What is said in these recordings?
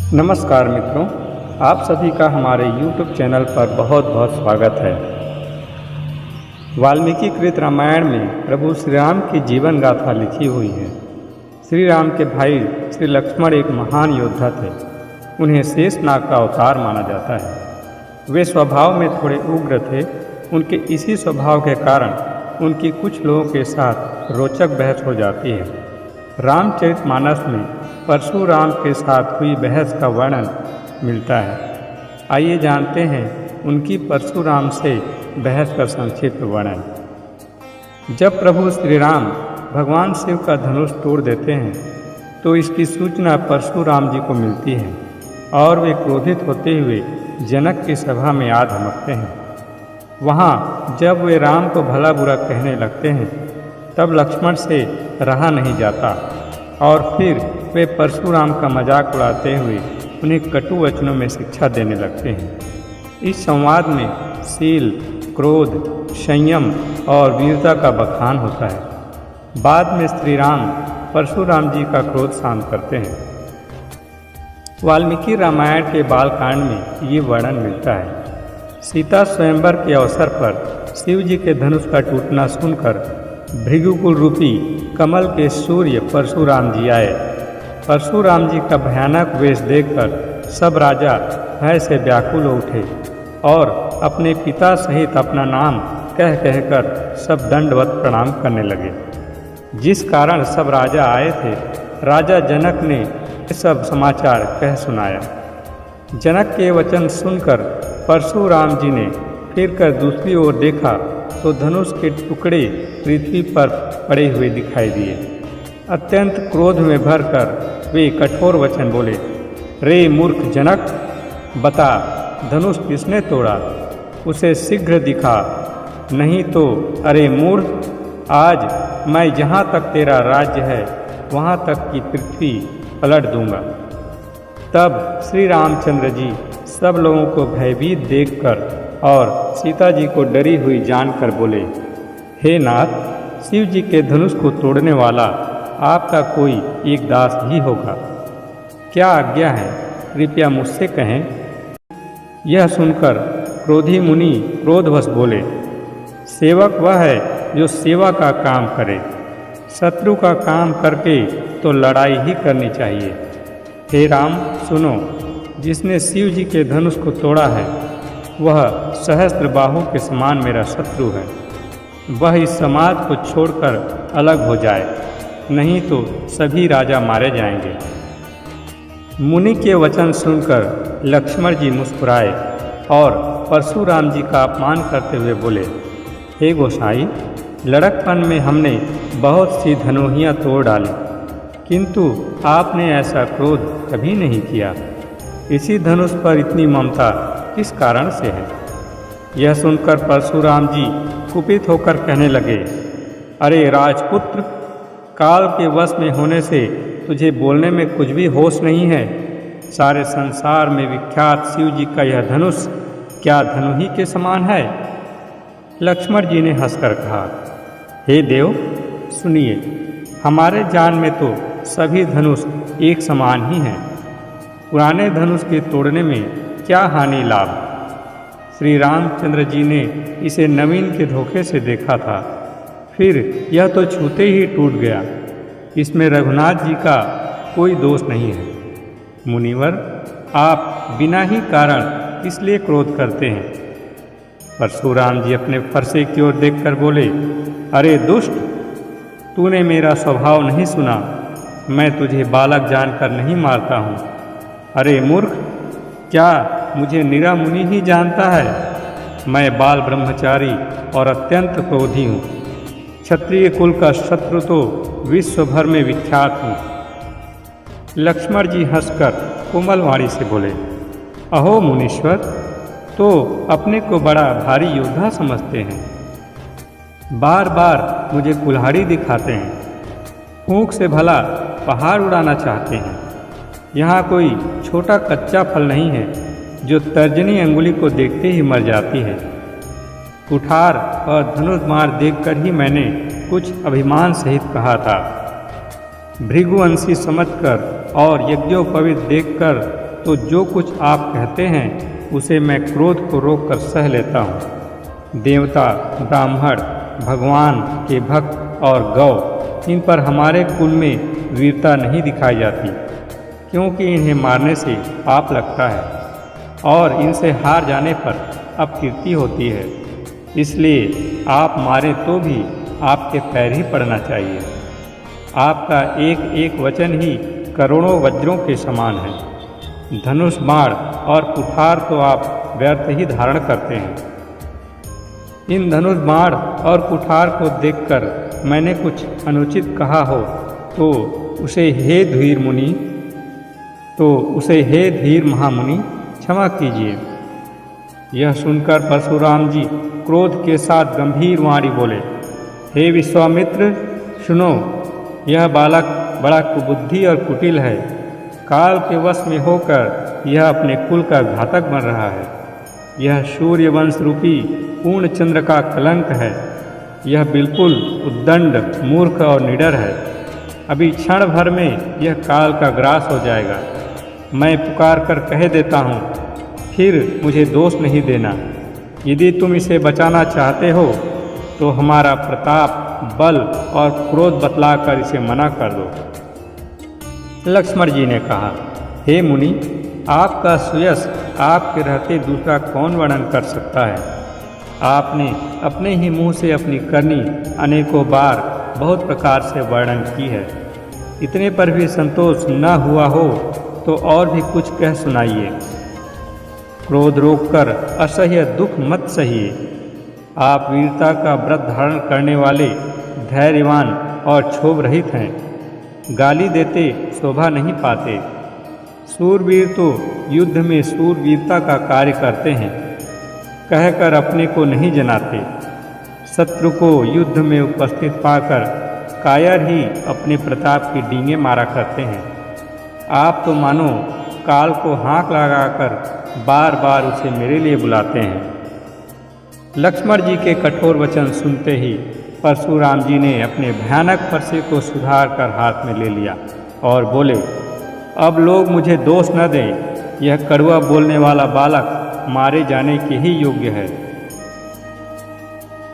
नमस्कार मित्रों, आप सभी का हमारे YouTube चैनल पर बहुत बहुत स्वागत है। वाल्मीकि कृत रामायण में प्रभु श्री राम की जीवन गाथा लिखी हुई है। श्री राम के भाई श्री लक्ष्मण एक महान योद्धा थे। उन्हें शेषनाग का अवतार माना जाता है। वे स्वभाव में थोड़े उग्र थे। उनके इसी स्वभाव के कारण उनकी कुछ लोगों के साथ रोचक बहस हो जाती है। रामचरितमानस में परशुराम के साथ हुई बहस का वर्णन मिलता है। आइए जानते हैं उनकी परशुराम से बहस का संक्षिप्त वर्णन। जब प्रभु श्री राम भगवान शिव का धनुष तोड़ देते हैं तो इसकी सूचना परशुराम जी को मिलती है और वे क्रोधित होते हुए जनक की सभा में आ धमकते हैं। वहाँ जब वे राम को भला बुरा कहने लगते हैं तब लक्ष्मण से रहा नहीं जाता और फिर वे परशुराम का मजाक उड़ाते हुए उन्हें कटु वचनों में शिक्षा देने लगते हैं। इस संवाद में शील, क्रोध, संयम और वीरता का बखान होता है। बाद में श्री राम परशुराम जी का क्रोध शांत करते हैं। वाल्मीकि रामायण के बालकांड में ये वर्णन मिलता है। सीता स्वयंवर के अवसर पर शिव जी के धनुष का टूटना सुनकर भृगुकुल रूपी कमल के सूर्य परशुराम जी आए। परशुराम जी का भयानक वेश देखकर सब राजा भय से व्याकुल हो उठे और अपने पिता सहित अपना नाम कह कहकर सब दंडवत प्रणाम करने लगे। जिस कारण सब राजा आए थे, राजा जनक ने सब समाचार कह सुनाया। जनक के वचन सुनकर परशुराम जी ने फिरकर दूसरी ओर देखा तो धनुष के टुकड़े पृथ्वी पर पड़े हुए दिखाई दिए। अत्यंत क्रोध में भरकर वे कठोर वचन बोले, रे मूर्ख जनक, बता धनुष किसने तोड़ा? उसे शीघ्र दिखा, नहीं तो अरे मूर्ख, आज मैं जहाँ तक तेरा राज्य है वहाँ तक की पृथ्वी पलट दूंगा। तब श्री रामचंद्र जी सब लोगों को भयभीत देखकर और सीता जी को डरी हुई जानकर बोले, हे नाथ, शिव जी के धनुष को तोड़ने वाला आपका कोई एक दास ही होगा। क्या आज्ञा है, कृपया मुझसे कहें। यह सुनकर क्रोधी मुनि क्रोधवश बोले, सेवक वह है जो सेवा का काम करे। शत्रु का काम करके तो लड़ाई ही करनी चाहिए। हे राम सुनो, जिसने शिव जी के धनुष को तोड़ा है वह सहस्त्र बाहु के समान मेरा शत्रु है। वह इस समाज को छोड़कर अलग हो जाए, नहीं तो सभी राजा मारे जाएंगे। मुनि के वचन सुनकर लक्ष्मण जी मुस्कुराए और परशुराम जी का अपमान करते हुए बोले, हे गोसाई, लड़कपन में हमने बहुत सी धनोहियाँ तोड़ डाली, किंतु आपने ऐसा क्रोध कभी नहीं किया। इसी धनुष पर इतनी ममता किस कारण से है? यह सुनकर परशुराम जी कुपित होकर कहने लगे, अरे राजपुत्र, काल के वश में होने से तुझे बोलने में कुछ भी होश नहीं है। सारे संसार में विख्यात शिव जी का यह धनुष क्या धनुही के समान है? लक्ष्मण जी ने हंसकर कहा, हे देव सुनिए, हमारे जान में तो सभी धनुष एक समान ही हैं। पुराने धनुष के तोड़ने में क्या हानि लाभ? श्री रामचंद्र जी ने इसे नवीन के धोखे से देखा था, फिर यह तो छूते ही टूट गया। इसमें रघुनाथ जी का कोई दोष नहीं है। मुनिवर, आप बिना ही कारण इसलिए क्रोध करते हैं। परशुराम जी अपने फरसे की ओर देखकर बोले, अरे दुष्ट, तूने मेरा स्वभाव नहीं सुना। मैं तुझे बालक जानकर नहीं मारता हूँ। अरे मूर्ख, क्या मुझे निरा मुनि ही जानता है? मैं बाल ब्रह्मचारी और अत्यंत क्रोधी हूँ। क्षत्रिय कुल का शत्रु तो विश्व भर में विख्यात हूँ। लक्ष्मण जी हंसकर कोमल वाणी से बोले, अहो मुनीश्वर, तो अपने को बड़ा भारी योद्धा समझते हैं। बार बार मुझे कुल्हाड़ी दिखाते हैं। फूंक से भला पहाड़ उड़ाना चाहते हैं। यहाँ कोई छोटा कच्चा फल नहीं है जो तर्जनी अंगुली को देखते ही मर जाती है। कुठार और धनुष मार देखकर ही मैंने कुछ अभिमान सहित कहा था। भृगुवंशी समझकर और यज्ञोपवीत देखकर तो जो कुछ आप कहते हैं उसे मैं क्रोध को रोककर सह लेता हूँ। देवता, ब्राह्मण, भगवान के भक्त और गौ, इन पर हमारे कुल में वीरता नहीं दिखाई जाती, क्योंकि इन्हें मारने से पाप लगता है और इनसे हार जाने पर अपकीर्ति होती है। इसलिए आप मारें तो भी आपके पैर ही पड़ना चाहिए। आपका एक एक वचन ही करोड़ों वज्रों के समान है। धनुष, बाण और कुठार तो आप व्यर्थ ही धारण करते हैं। इन धनुष, बाण और कुठार को देखकर मैंने कुछ अनुचित कहा हो तो उसे हे धीर महामुनि क्षमा कीजिए। यह सुनकर परशुराम जी क्रोध के साथ गंभीर वाणी बोले, हे विश्वामित्र, सुनो, यह बालक बड़ा कुबुद्धि और कुटिल है। काल के वश में होकर यह अपने कुल का घातक बन रहा है। यह सूर्य वंश रूपी पूर्ण चंद्र का कलंक है। यह बिल्कुल उद्दंड, मूर्ख और निडर है। अभी क्षण भर में यह काल का ग्रास हो जाएगा। मैं पुकार कर कह देता हूँ, फिर मुझे दोष नहीं देना। यदि तुम इसे बचाना चाहते हो तो हमारा प्रताप, बल और क्रोध बतलाकर इसे मना कर दो। लक्ष्मण जी ने कहा, हे मुनि, आपका सुयश आपके रहते दूसरा कौन वर्णन कर सकता है। आपने अपने ही मुंह से अपनी करनी अनेकों बार बहुत प्रकार से वर्णन की है। इतने पर भी संतोष न हुआ हो तो और भी कुछ कह सुनाइए। क्रोध रोककर असह्य दुख मत सहिए। आप वीरता का व्रत धारण करने वाले, धैर्यवान और क्षोभ रहित हैं। गाली देते शोभा नहीं पाते। सूरवीर तो युद्ध में सूरवीरता का कार्य करते हैं, कहकर अपने को नहीं जनाते। शत्रु को युद्ध में उपस्थित पाकर कायर ही अपने प्रताप की डींगे मारा करते हैं। आप तो मानो काल को हाँक लगाकर बार बार उसे मेरे लिए बुलाते हैं। लक्ष्मण जी के कठोर वचन सुनते ही परशुराम जी ने अपने भयानक फरसे को सुधार कर हाथ में ले लिया और बोले, अब लोग मुझे दोष न दें। यह कड़वा बोलने वाला बालक मारे जाने के ही योग्य है।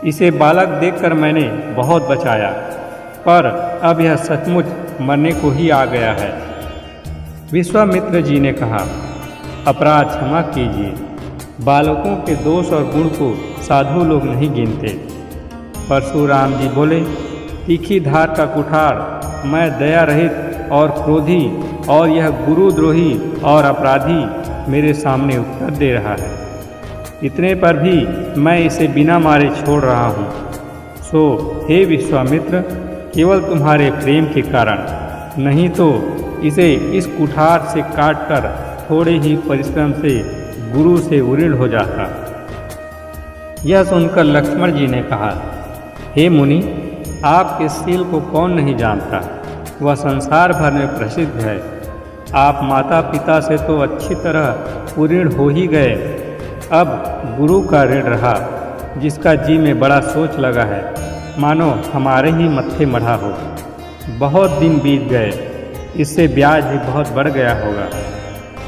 इसे बालक देखकर मैंने बहुत बचाया, पर अब यह सचमुच मरने को ही आ गया है। विश्वामित्र जी ने कहा, अपराध क्षमा कीजिए। बालकों के दोष और गुण को साधु लोग नहीं गिनते। परशुराम जी बोले, तीखी धार का कुठार, मैं दया रहित और क्रोधी और यह गुरुद्रोही और अपराधी मेरे सामने उत्तर दे रहा है। इतने पर भी मैं इसे बिना मारे छोड़ रहा हूँ। सो हे विश्वामित्र, केवल तुम्हारे प्रेम के कारण, नहीं तो इसे इस कुठार से काटकर थोड़े ही परिश्रम से गुरु से उऋण हो जाता। यह सुनकर लक्ष्मण जी ने कहा, हे मुनि, आपके शील को कौन नहीं जानता, वह संसार भर में प्रसिद्ध है। आप माता पिता से तो अच्छी तरह उऋण हो ही गए, अब गुरु का ऋण रहा, जिसका जी में बड़ा सोच लगा है, मानो हमारे ही मत्थे मढ़ा हो। बहुत दिन बीत गए, इससे ब्याज भी बहुत बढ़ गया होगा।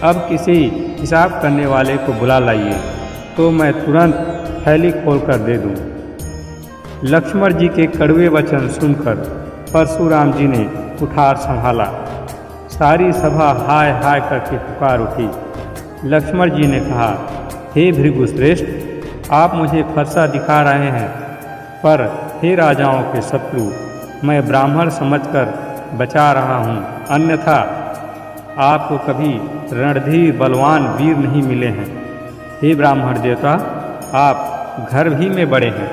अब किसी हिसाब करने वाले को बुला लाइए, तो मैं तुरंत थैली खोल कर दे दूँ। लक्ष्मण जी के कड़वे वचन सुनकर परशुराम जी ने कुठार संभाला। सारी सभा हाय हाय करके पुकार उठी। लक्ष्मण जी ने कहा, हे भृगुश्रेष्ठ, आप मुझे फरसा दिखा रहे हैं, पर हे राजाओं के शत्रु, मैं ब्राह्मण समझकर बचा रहा हूँ, अन्यथा आपको कभी रणधीर बलवान वीर नहीं मिले हैं। हे ब्राह्मण देवता, आप घर भी में बड़े हैं।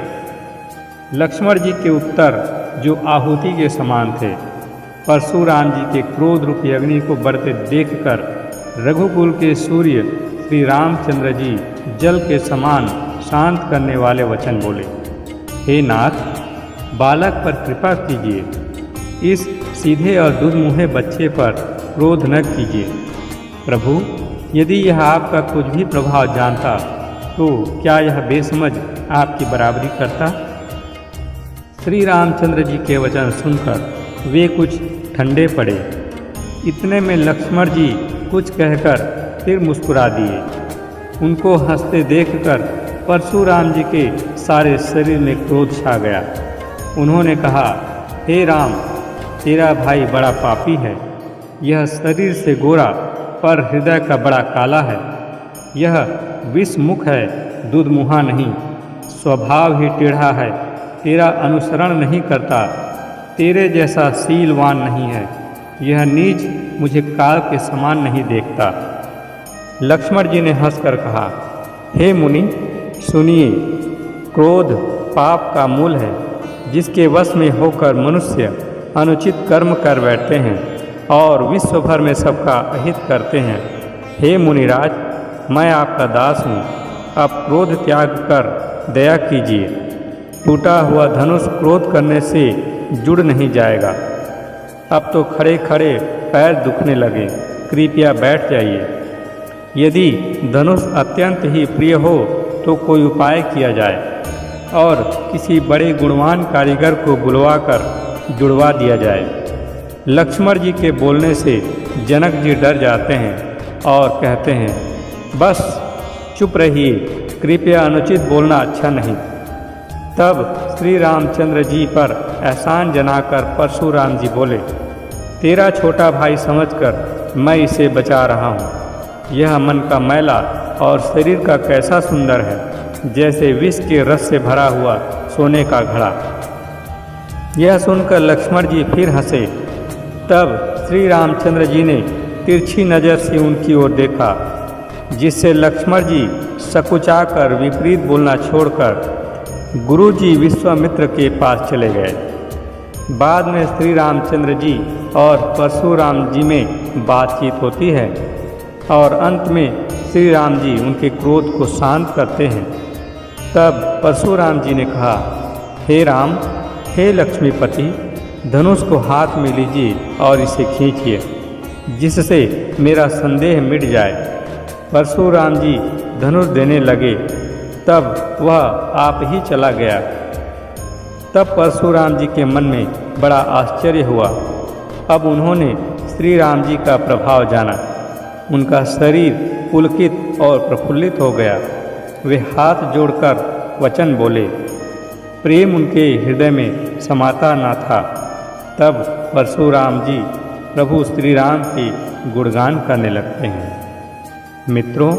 लक्ष्मण जी के उत्तर जो आहुति के समान थे, परशुराम जी के क्रोध रूपी अग्नि को बढ़ते देखकर रघुकुल के सूर्य श्री रामचंद्र जी जल के समान शांत करने वाले वचन बोले, हे नाथ, बालक पर कृपा कीजिए। इस सीधे और दुर्मुहे बच्चे पर क्रोध न कीजिए। प्रभु, यदि यह आपका कुछ भी प्रभाव जानता तो क्या यह बेसमझ आपकी बराबरी करता। श्री रामचंद्र जी के वचन सुनकर वे कुछ ठंडे पड़े। इतने में लक्ष्मण जी कुछ कहकर फिर मुस्कुरा दिए। उनको हंसते देखकर परशुराम जी के सारे शरीर में क्रोध छा गया। उन्होंने कहा, हे राम, तेरा भाई बड़ा पापी है। यह शरीर से गोरा पर हृदय का बड़ा काला है। यह विषमुख है, दुधमुहा नहीं। स्वभाव ही टेढ़ा है, तेरा अनुसरण नहीं करता, तेरे जैसा शीलवान नहीं है। यह नीच मुझे काल के समान नहीं देखता। लक्ष्मण जी ने हंसकर कहा, हे मुनि सुनिए, क्रोध पाप का मूल है, जिसके वश में होकर मनुष्य अनुचित कर्म कर बैठते हैं और विश्व भर में सबका अहित करते हैं। हे मुनिराज, मैं आपका दास हूँ, अब क्रोध त्याग कर दया कीजिए। टूटा हुआ धनुष क्रोध करने से जुड़ नहीं जाएगा। अब तो खड़े खड़े पैर दुखने लगे, कृपया बैठ जाइए। यदि धनुष अत्यंत ही प्रिय हो तो कोई उपाय किया जाए और किसी बड़े गुणवान कारीगर को बुलवाकर जुड़वा दिया जाए। लक्ष्मण जी के बोलने से जनक जी डर जाते हैं और कहते हैं, बस चुप रहिए, कृपया अनुचित बोलना अच्छा नहीं। तब श्री रामचंद्र जी पर एहसान जनाकर परशुराम जी बोले, तेरा छोटा भाई समझकर मैं इसे बचा रहा हूँ। यह मन का मैला और शरीर का कैसा सुंदर है, जैसे विष के रस से भरा हुआ सोने का घड़ा। यह सुनकर लक्ष्मण जी फिर हंसे। तब श्री रामचंद्र जी ने तिरछी नज़र से उनकी ओर देखा, जिससे लक्ष्मण जी सकुचाकर विपरीत बोलना छोड़कर गुरु जी विश्वामित्र के पास चले गए। बाद में श्री रामचंद्र जी और परशुराम जी में बातचीत होती है और अंत में श्री राम जी उनके क्रोध को शांत करते हैं। तब परशुराम जी ने कहा, हे राम, हे लक्ष्मीपति, धनुष को हाथ में लीजिए और इसे खींचिए, जिससे मेरा संदेह मिट जाए। परशुराम जी धनुष देने लगे, तब वह आप ही चला गया। तब परशुराम जी के मन में बड़ा आश्चर्य हुआ। अब उन्होंने श्री राम जी का प्रभाव जाना। उनका शरीर पुलकित और प्रफुल्लित हो गया। वे हाथ जोड़कर वचन बोले। प्रेम उनके हृदय में समाता न था। तब परशुराम जी प्रभु श्री राम की गुणगान करने लगते हैं। मित्रों,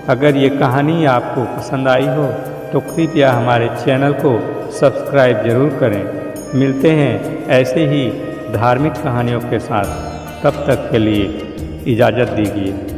अगर ये कहानी आपको पसंद आई हो तो कृपया हमारे चैनल को सब्सक्राइब ज़रूर करें। मिलते हैं ऐसे ही धार्मिक कहानियों के साथ। तब तक के लिए इजाज़त दीजिए।